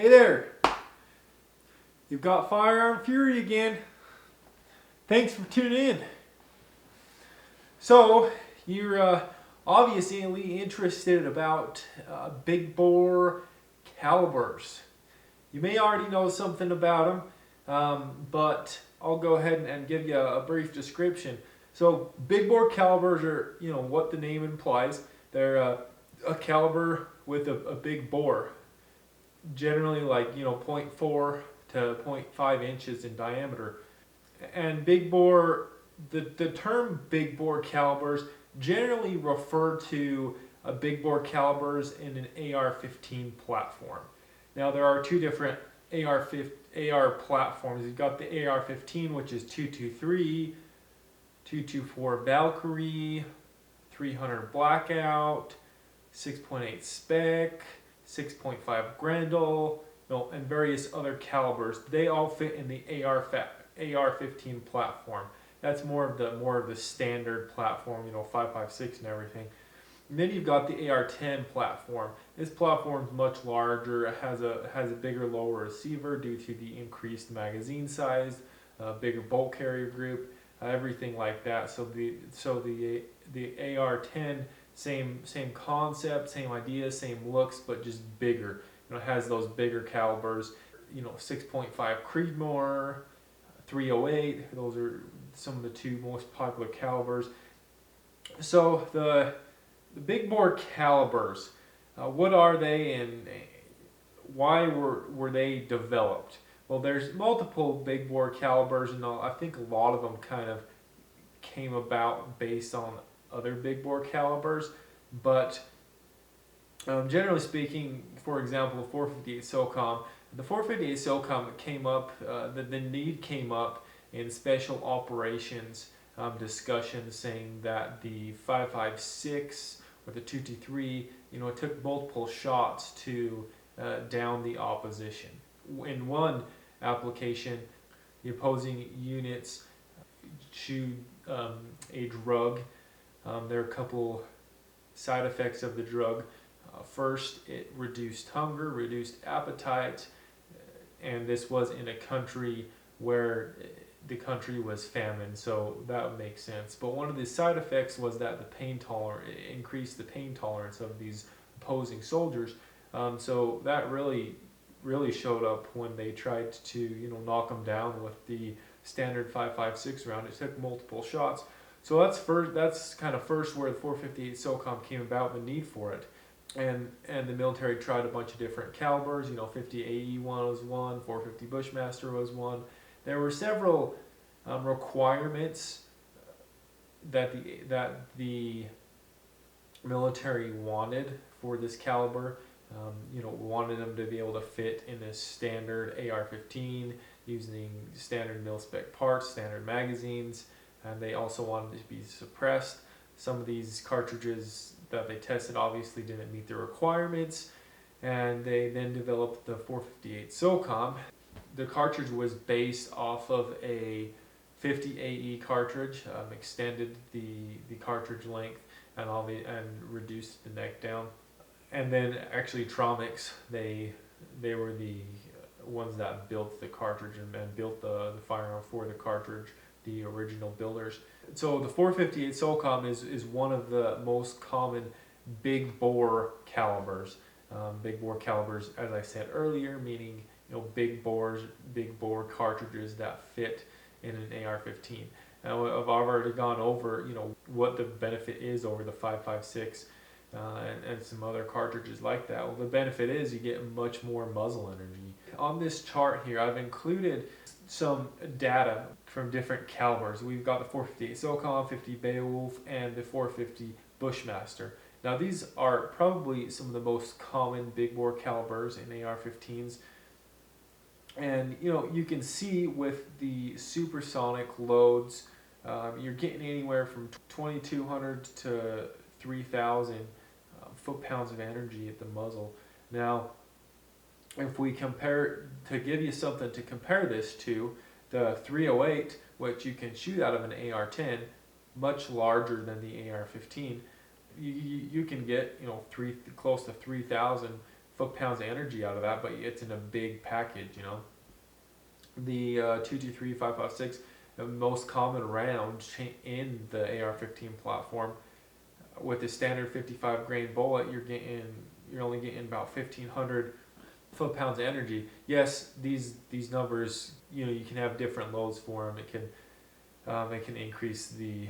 Hey there! You've got Firearm Fury again. Thanks for tuning in. So, you're obviously interested about big bore calibers. You may already know something about them, but I'll go ahead and give you a brief description. So, big bore calibers are, what the name implies. They're a caliber with a big bore. Generally like 0.4 to 0.5 inches in diameter. And big bore, the term big bore calibers generally refer to big bore calibers in an AR-15 platform. Now there are two different AR platforms. You've got the AR-15, which is 223, 224 Valkyrie, 300 Blackout, 6.8 Spec, 6.5 Grendel, and various other calibers. They all fit in the AR-15 platform. That's more of the standard platform, 5.56 and everything. And then you've got the AR-10 platform. This platform is much larger. It has a bigger lower receiver due to the increased magazine size, bigger bolt carrier group, everything like that. So the AR-10, same concept, same idea, same looks, but just bigger. It has those bigger calibers. 6.5 Creedmoor, 308. Those are some of the two most popular calibers. So the big bore calibers, what are they and why were they developed? Well, there's multiple big bore calibers, and I think a lot of them kind of came about based on other big bore calibers, but generally speaking, for example, 458 SOCOM. The 458 SOCOM came up, the need came up in special operations discussions, saying that the 5.56 or the 223, it took multiple shots to down the opposition. In one application, the opposing units chewed a drug. There are a couple side effects of the drug. First, it reduced hunger, reduced appetite, and this was in a country where the country was famine, so that would make sense. But one of the side effects was that it increased the pain tolerance of these opposing soldiers. So that really showed up when they tried to knock them down with the standard 5.56 round. It took multiple shots. So that's kind of first where the 458 SOCOM came about, the need for it. And the military tried a bunch of different calibers. 50 AE was one, 450 Bushmaster was one. There were several requirements that the military wanted for this caliber. Wanted them to be able to fit in a standard AR-15 using standard mil-spec parts, standard magazines, and they also wanted it to be suppressed. Some of these cartridges that they tested obviously didn't meet the requirements, and they then developed the 458 SOCOM. The cartridge was based off of a 50 AE cartridge, extended the cartridge length and reduced the neck down. And then actually Tromix, they were the ones that built the cartridge and built the firearm for the cartridge, the original builders. So the 458 SOCOM is one of the most common big bore calibers. Big bore calibers, as I said earlier, meaning big bore cartridges that fit in an AR-15. Now I've already gone over what the benefit is over the 5.56 and some other cartridges like that. Well, the benefit is you get much more muzzle energy. On this chart here, I've included some data from different calibers. We've got the 458 SOCOM, 50 Beowulf, and the 450 Bushmaster. Now these are probably some of the most common big bore calibers in AR-15s. And you can see with the supersonic loads, you're getting anywhere from 2,200 to 3,000 foot-pounds of energy at the muzzle. Now, if we compare, to give you something to compare this to, the 308, which you can shoot out of an AR-10, much larger than the AR-15, you can get close to 3,000 foot-pounds of energy out of that, but it's in a big package, you know. The 223, 5.56, the most common round in the AR-15 platform. With a standard 55 grain bullet, you're only getting about 1,500 foot-pounds of energy. Yes, these numbers, you know, you can have different loads for them. It can increase the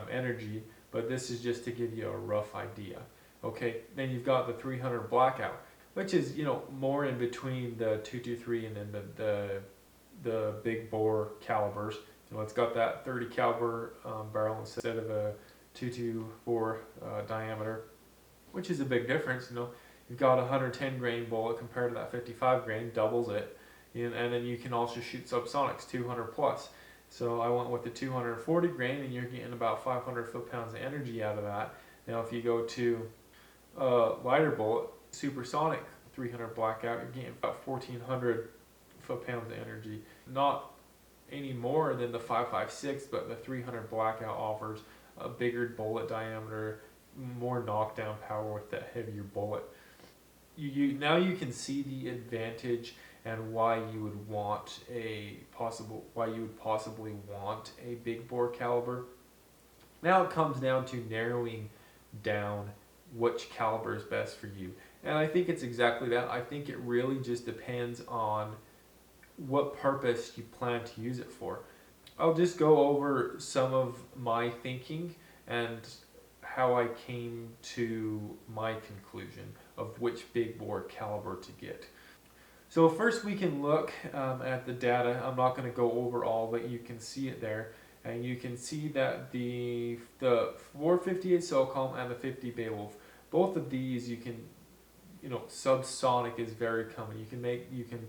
energy, but this is just to give you a rough idea. Okay, then you've got the 300 blackout, which is, you know, more in between the 223 and then the big bore calibers. You know, it's got that 30 caliber barrel instead of a 224 diameter, which is a big difference. You know, you've got a 110 grain bullet compared to that 55 grain, doubles it, and then you can also shoot subsonics 200 plus. So I went with the 240 grain, and you're getting about 500 foot-pounds of energy out of that. Now, if you go to lighter bullet, supersonic 300 blackout, you're getting about 1,400 foot-pounds of energy. Not any more than the 5.56, but the 300 blackout offers a bigger bullet diameter, more knockdown power with that heavier bullet. Now you can see the advantage and why you would possibly want a big bore caliber. Now it comes down to narrowing down which caliber is best for you. And I think it's exactly that. I think it really just depends on what purpose you plan to use it for. I'll just go over some of my thinking and how I came to my conclusion of which big bore caliber to get. So first we can look at the data. I'm not going to go over all, but you can see it there. And you can see that the 458 SOCOM and the 50 Beowulf, both of these you can, you know, subsonic is very common. You can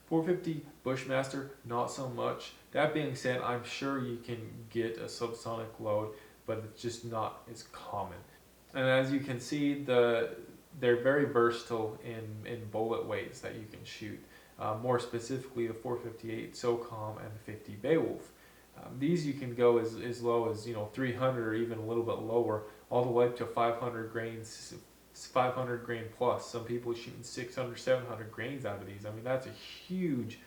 450 Bushmaster, not so much. That being said, I'm sure you can get a subsonic load, but it's just not as common. And as you can see, they're very versatile in bullet weights that you can shoot. More specifically, the 458 SOCOM and the 50 Beowulf. These you can go as low as, you know, 300 or even a little bit lower, all the way up to 500 grains, 500 grain plus. Some people are shooting 600, 700 grains out of these. I mean, that's a huge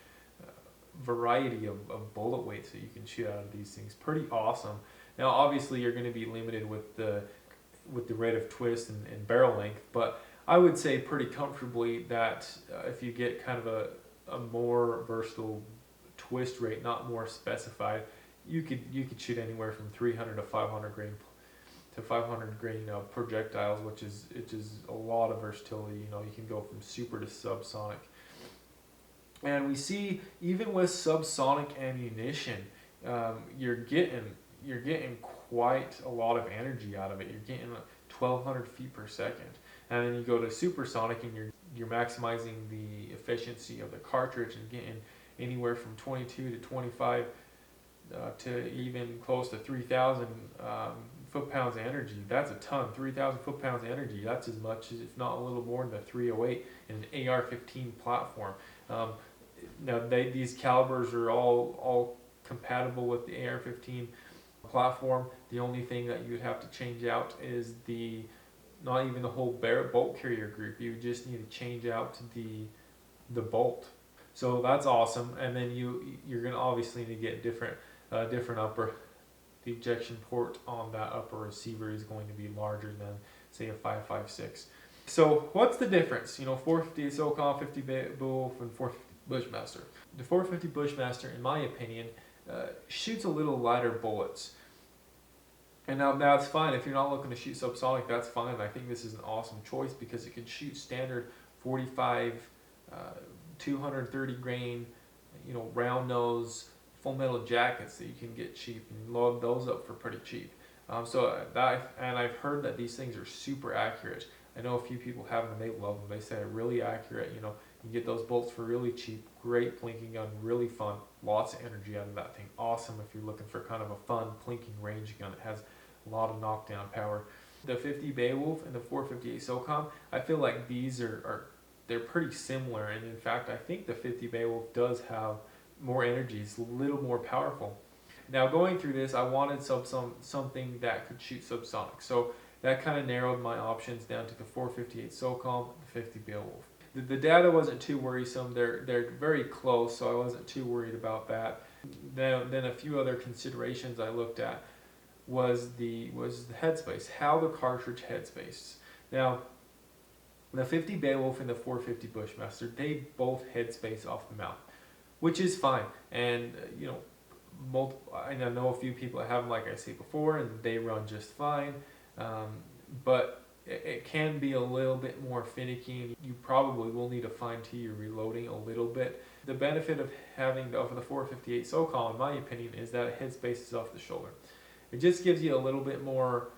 variety of bullet weights that you can shoot out of these things. Pretty awesome. Now, obviously, you're going to be limited with the rate of twist and barrel length, but I would say pretty comfortably that if you get kind of a more versatile twist rate, not more specified, you could shoot anywhere from 300 to 500 grain projectiles, which is a lot of versatility. You know, you can go from super to subsonic. And we see even with subsonic ammunition, you're getting quite a lot of energy out of it. You're getting 1,200 feet per second. And then you go to supersonic, and you're maximizing the efficiency of the cartridge and getting anywhere from 22 to 25 to even close to 3,000 foot-pounds of energy. That's a ton. 3,000 foot-pounds of energy. That's as much as, if not a little more, than the 308 in an AR-15 platform. Now these calibers are all compatible with the AR-15 platform. The only thing that you'd have to change out is not even the whole bolt carrier group. You just need to change out the bolt. So that's awesome. And then you're gonna obviously need to get different upper. The ejection port on that upper receiver is going to be larger than, say, a 5.56. So what's the difference? You know, 450 SOCOM, 50 Beowulf, and 450 Bushmaster. The 450 Bushmaster, in my opinion, shoots a little lighter bullets. And now that's fine. If you're not looking to shoot subsonic, that's fine. I think this is an awesome choice because it can shoot standard 45, 230 grain, you know, round nose, full metal jackets that you can get cheap and load those up for pretty cheap. And I've heard that these things are super accurate. I know a few people have them and they love them. They say they're really accurate. You know, you get those bolts for really cheap. Great plinking gun, really fun. Lots of energy out of that thing. Awesome if you're looking for kind of a fun plinking range gun. It has a lot of knockdown power. The 50 Beowulf and the 458 SOCOM, I feel like these they're pretty similar. And in fact, I think the 50 Beowulf does have more energy. It's a little more powerful. Now going through this, I wanted something that could shoot subsonic. So that kind of narrowed my options down to the 458 SOCOM, the 50 Beowulf. The data wasn't too worrisome. They're very close, so I wasn't too worried about that. Then a few other considerations I looked at was the headspace, how the cartridge headspace. Now, the 50 Beowulf and the 450 Bushmaster, they both headspace off the mount, which is fine. And you know, I know a few people that have them, like I said before, and they run just fine. But it can be a little bit more finicky. You probably will need to fine tune your reloading a little bit. The benefit of having the 458 SOCOM, in my opinion, is that it headspaces off the shoulder. It just gives you a little bit more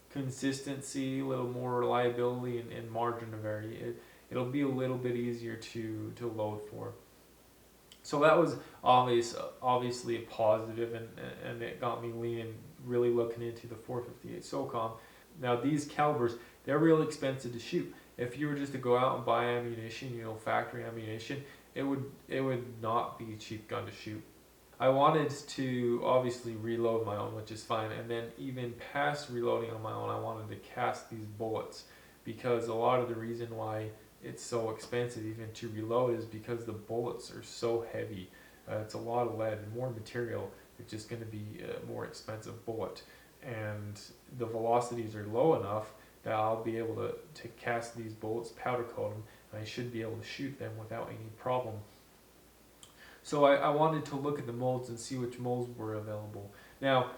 consistency, a little more reliability, and margin of error. It'll be a little bit easier to load for. So that was obviously a positive, and it got me leaning, really looking into the 458 SOCOM. Now these calibers, they're really expensive to shoot. If you were just to go out and buy ammunition, you know, factory ammunition, it would not be a cheap gun to shoot. I wanted to obviously reload my own, which is fine, and then even past reloading on my own, I wanted to cast these bullets, because a lot of the reason why it's so expensive even to reload is because the bullets are so heavy. It's a lot of lead and more material. It's just going to be a more expensive bullet, and the velocities are low enough that I'll be able to cast these bullets, powder coat them, and I should be able to shoot them without any problem. So I wanted to look at the molds and see which molds were available. Now,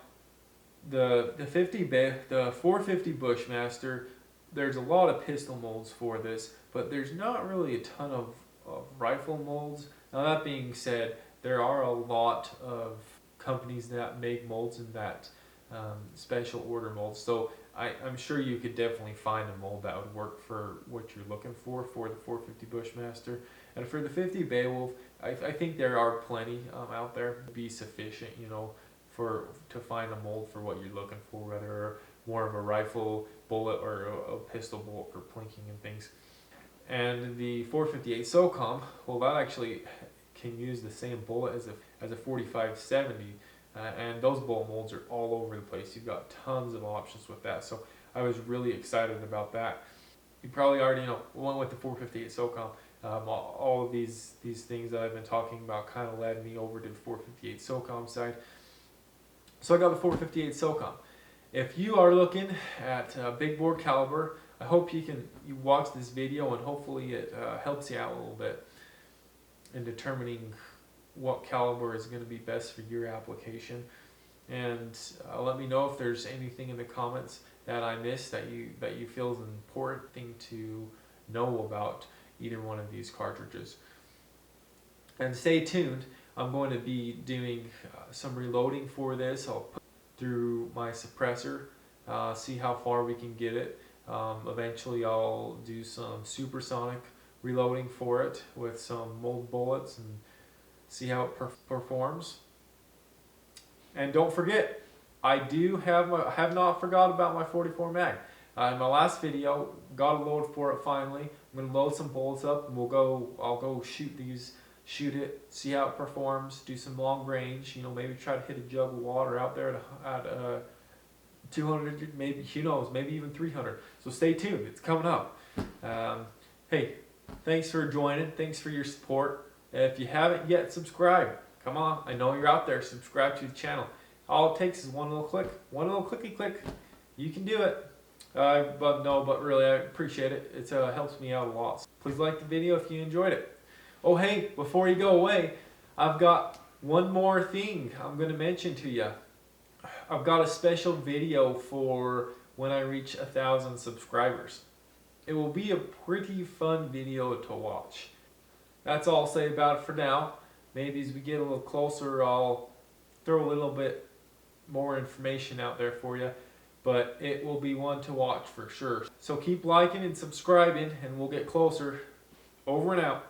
the 450 Bushmaster, there's a lot of pistol molds for this, but there's not really a ton of rifle molds. Now that being said, there are a lot of companies that make molds and that special order molds. So I'm sure you could definitely find a mold that would work for what you're looking for the 450 Bushmaster. And for the 50 Beowulf, I think there are plenty out there to be sufficient, you know, to find a mold for what you're looking for, whether more of a rifle bullet or a pistol bullet for plinking and things. And the 458 SOCOM, well, that actually can use the same bullet as a 4570, and those bullet molds are all over the place. You've got tons of options with that, so I was really excited about that. You probably already know, one with the 458 SOCOM. All of these things that I've been talking about kind of led me over to the 458 SOCOM side. So I got the 458 SOCOM. If you are looking at Big Bore Caliber, I hope you watch this video, and hopefully it helps you out a little bit in determining what caliber is going to be best for your application. And let me know if there's anything in the comments that I missed that you feel is an important thing to know about either one of these cartridges. And stay tuned. I'm going to be doing some reloading for this. I'll put through my suppressor, see how far we can get it. Eventually I'll do some supersonic reloading for it with some mold bullets and see how it performs. And don't forget, I have not forgot about my 44 mag. In my last video, got a load for it finally. I'm going to load some bullets up, and I'll go shoot it, see how it performs, do some long range, you know, maybe try to hit a jug of water out there at 200, maybe, who knows, maybe even 300. So stay tuned, it's coming up. Hey, thanks for joining, thanks for your support. If you haven't yet subscribed, come on, I know you're out there, subscribe to the channel. All it takes is one little click, one little clicky click, you can do it. But really, I appreciate it. It helps me out a lot. Please like the video if you enjoyed it. Oh hey, before you go away, I've got one more thing I'm going to mention to you. I've got a special video for when I reach 1,000 subscribers. It will be a pretty fun video to watch. That's all I'll say about it for now. Maybe as we get a little closer, I'll throw a little bit more information out there for you. But it will be one to watch for sure. So keep liking and subscribing, and we'll get closer. Over and out.